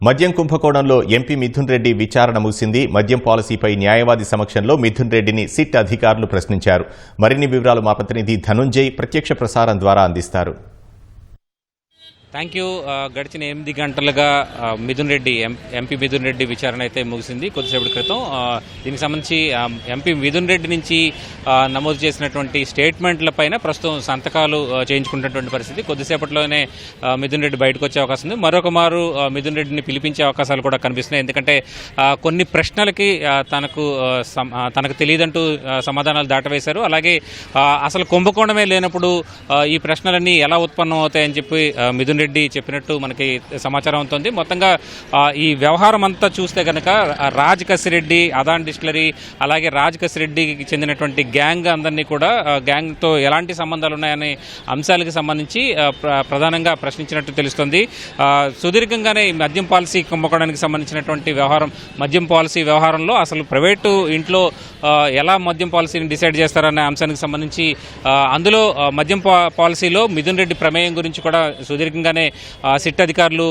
మద్యం కుంభకోణంలో ఎంపీ మిథున్ రెడ్డి విచారణ ముగిసింది. మద్యం పాలసీపై న్యాయవాది సమక్షంలో మిథున్ రెడ్డిని సిట్ అధికారులు ప్రశ్నించారు. మరిన్ని వివరాలు మా ప్రతినిధి ధనుంజయ్ ప్రత్యక్ష ప్రసారం ద్వారా అందిస్తారు. Thank you. గడిచిన 8 గంటలుగా మిథున్ రెడ్డి ఎంపీ మిథున్ రెడ్డి విచారణ అయితే ముగిసింది కొద్దిసేపటి క్రితం. దీనికి సంబంధించి ఎంపీ మిథున్ రెడ్డి నుంచి నమోదు చేసినటువంటి స్టేట్మెంట్లపైన ప్రస్తుతం సంతకాలు చేయించుకున్నటువంటి పరిస్థితి. కొద్దిసేపట్లోనే మిథున్ రెడ్డి బయటకు వచ్చే అవకాశం ఉంది. మరొక మారు మిథున్ రెడ్డిని పిలిపించే అవకాశాలు కూడా కనిపిస్తున్నాయి. ఎందుకంటే కొన్ని ప్రశ్నలకి తనకు తెలియదంటూ సమాధానాలు దాటవేశారు. అలాగే అసలు కుంభకోణమే లేనప్పుడు ఈ ప్రశ్నలన్నీ ఎలా ఉత్పన్నం అవుతాయని చెప్పి మిథున్ రెడ్డి చెప్పినట్టు మనకి సమాచారం అవుతుంది. మొత్తంగా ఈ వ్యవహారం అంతా చూస్తే కనుక రాజ్ కసిరెడ్డి, అదాన్ డిస్టిలరీ, అలాగే రాజ్ కసిరెడ్డికి చెందినటువంటి గ్యాంగ్ అందరినీ కూడా గ్యాంగ్తో ఎలాంటి సంబంధాలు ఉన్నాయనే అంశాలకు సంబంధించి ప్రధానంగా ప్రశ్నించినట్టు తెలుస్తుంది. సుదీర్ఘంగానే ఈ మద్యం పాలసీ కుంభకోణానికి సంబంధించినటువంటి వ్యవహారం, మద్యం పాలసీ వ్యవహారంలో అసలు ప్రైవేటు ఇంట్లో ఎలా మద్యం పాలసీని డిసైడ్ చేస్తారనే అంశానికి సంబంధించి అందులో మద్యం పాలసీలో మిథున్ రెడ్డి ప్రమేయం గురించి కూడా సుదీర్ఘంగానే సిట్ అధికారులు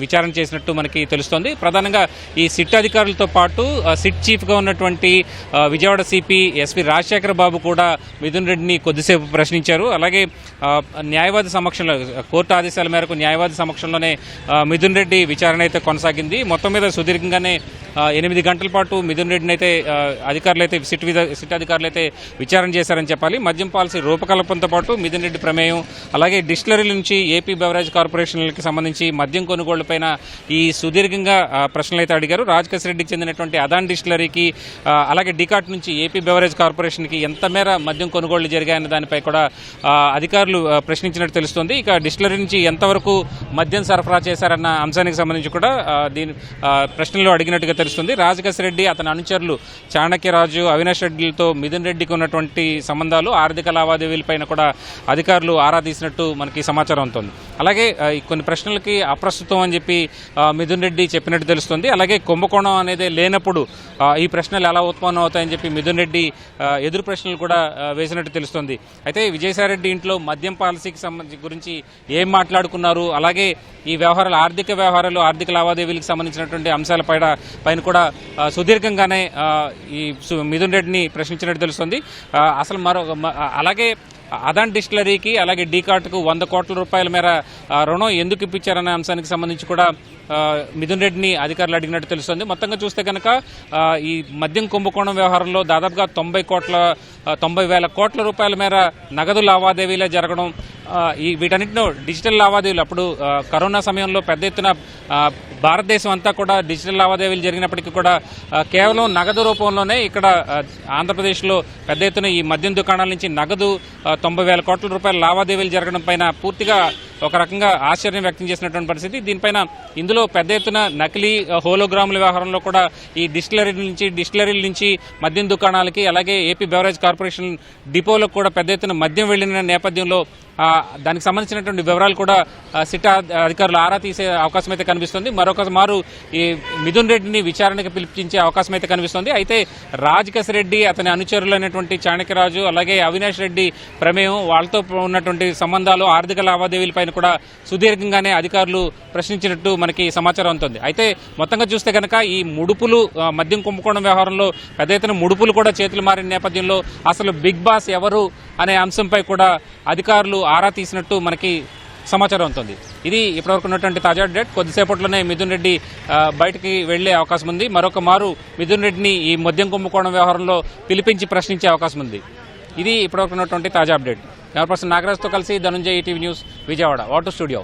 విచారణ చేసినట్టు మనకి తెలుస్తోంది. ప్రధానంగా ఈ సిట్ అధికారులతో పాటు సిట్ చీఫ్గా ఉన్నటువంటి విజయవాడ సిపి ఎస్వి రాజశేఖర బాబు కూడా మిథున్ రెడ్డిని కొద్దిసేపు ప్రశ్నించారు. అలాగే న్యాయవాది సమక్షంలో, కోర్టు ఆదేశాల మేరకు న్యాయవాది సమక్షంలోనే మిథున్ రెడ్డి విచారణ అయితే కొనసాగింది. మొత్తం మీద సుదీర్ఘంగానే 8 గంటల పాటు మిథున్ రెడ్డిని అయితే అధికారులు అయితే సిట్ అధికారులు అయితే విచారణ చేశారని చెప్పాలి. మద్యం పాలసీ రూపకల్పనతో పాటు మిథున్ రెడ్డి ప్రమేయం, అలాగే డిస్టిలరీల నుంచి ఏపీ బెవరేజ్ కార్పొరేషన్లకి సంబంధించి మద్యం కొనుగోళ్లపైన ఈ సుదీర్ఘంగా ప్రశ్నలు అయితే అడిగారు. రాజ్ కసిరెడ్డికి చెందినటువంటి అదాన్ డిస్టిలరీకి, అలాగే డికాట్ నుంచి ఏపీ బెవరేజ్ కార్పొరేషన్కి ఎంత మేర మద్యం కొనుగోళ్లు జరిగాయన్న దానిపై కూడా అధికారులు ప్రశ్నించినట్టు తెలుస్తుంది. ఇక డిస్టిలరీ నుంచి ఎంతవరకు మద్యం సరఫరా చేశారన్న అంశానికి సంబంధించి కూడా దీని ప్రశ్నలు అడిగినట్టుగా తెలుస్తుంది. రాజ్ కసిరెడ్డి, అతని అనుచరులు చాణక్యరాజు, అవినాష్ రెడ్డిలతో మిథున్ రెడ్డికి ఉన్నటువంటి సంబంధాలు, ఆర్థిక లావాదేవీలపైన కూడా అధికారులు ఆరా తీసినట్టు మనకి సమాచారం అవుతుంది. అలాగే కొన్ని ప్రశ్నలకి అప్రస్తుతం అని చెప్పి మిథున్ రెడ్డి చెప్పినట్టు తెలుస్తుంది. అలాగే కుంభకోణం అనేది లేనప్పుడు ఈ ప్రశ్నలు ఎలా ఉత్పన్నం అవుతాయని చెప్పి మిథున్ రెడ్డి ఎదురు ప్రశ్నలు కూడా వేసినట్టు తెలుస్తుంది. అయితే విజయసాయిరెడ్డి ఇంట్లో మద్యం పాలసీకి సంబంధించి గురించి ఏం మాట్లాడుకున్నారు, అలాగే ఈ వ్యవహారాలు, ఆర్థిక వ్యవహారాలు, ఆర్థిక లావాదేవీలకు సంబంధించినటువంటి అంశాల పైన కూడా సుదీర్ఘంగానే ఈ మిథున్ రెడ్డిని ప్రశ్నించినట్టు తెలుస్తుంది. అసలు అలాగే అదాన్ డిస్టిలరీకి, అలాగే డీకాట్కు 100 కోట్ల రూపాయల మేర రుణం ఎందుకు ఇప్పించారనే అంశానికి సంబంధించి కూడా మిథున్ రెడ్డిని అధికారులు అడిగినట్టు తెలుస్తుంది. మొత్తంగా చూస్తే కనుక ఈ మద్యం కుంభకోణం వ్యవహారంలో దాదాపుగా 90,000 కోట్ల రూపాయల మేర నగదు లావాదేవీలే జరగడం, వీటన్నిటిలో డిజిటల్ లావాదేవీలు, అప్పుడు కరోనా సమయంలో పెద్ద ఎత్తున భారతదేశం అంతా కూడా డిజిటల్ లావాదేవీలు జరిగినప్పటికీ కూడా కేవలం నగదు రూపంలోనే ఇక్కడ ఆంధ్రప్రదేశ్లో పెద్ద ఎత్తున ఈ మద్యం దుకాణాల నుంచి నగదు 90,000 కోట్ల రూపాయల లావాదేవీలు జరగడం పైన పూర్తిగా ఒక రకంగా ఆశ్చర్యం వ్యక్తం చేసినటువంటి పరిస్థితి. దీనిపైన ఇందులో పెద్ద ఎత్తున నకిలీ హోలోగ్రాముల వ్యవహారంలో కూడా ఈ డిస్టిలరీల నుంచి మద్యం దుకాణాలకి, అలాగే ఏపీ బెవరేజ్ కార్పొరేషన్ డిపోలకు కూడా పెద్ద ఎత్తున మద్యం వెళ్లిన నేపథ్యంలో దానికి సంబంధించినటువంటి వివరాలు కూడా సిట్ అధికారులు ఆరా తీసే అవకాశం అయితే కనిపిస్తుంది. మరొక మారు ఈ మిథున్ రెడ్డిని విచారణకు పిలిపించే అవకాశం అయితే కనిపిస్తుంది. అయితే రాజ్ కసిరెడ్డి, అతని అనుచరులైనటువంటి చాణక్యరాజు, అలాగే అవినాష్ రెడ్డి ప్రమేయం, వాళ్ళతో ఉన్నటువంటి సంబంధాలు, ఆర్థిక లావాదేవీలపైన కూడా సుదీర్ఘంగానే అధికారులు ప్రశ్నించినట్టు మనకి సమాచారం ఉంటుంది. అయితే మొత్తంగా చూస్తే కనుక ఈ ముడుపులు, మద్యం కుంభకోణం వ్యవహారంలో పెద్ద ఎత్తున ముడుపులు కూడా చేతులు మారిన నేపథ్యంలో అసలు బిగ్ బాస్ ఎవరు అనే అంశంపై కూడా అధికారులు ఆరా తీసినట్టు మనకి సమాచారం ఉంటుంది. ఇది ఇప్పటివరకు ఉన్నటువంటి తాజా అప్డేట్. కొద్దిసేపట్లోనే మిథున్ రెడ్డి బయటికి వెళ్లే అవకాశం ఉంది. మరొక మారు మిథున్ రెడ్డిని ఈ మద్యం కుంభకోణం వ్యవహారంలో పిలిపించి ప్రశ్నించే అవకాశం ఉంది. ఇది ఇప్పటివరకు ఉన్నటువంటి తాజా అప్డేట్. కెమెరా పర్సన్ నాగరాజ్తో కలిసి Dhananjay, ETV news, Vijayawada. Water studio.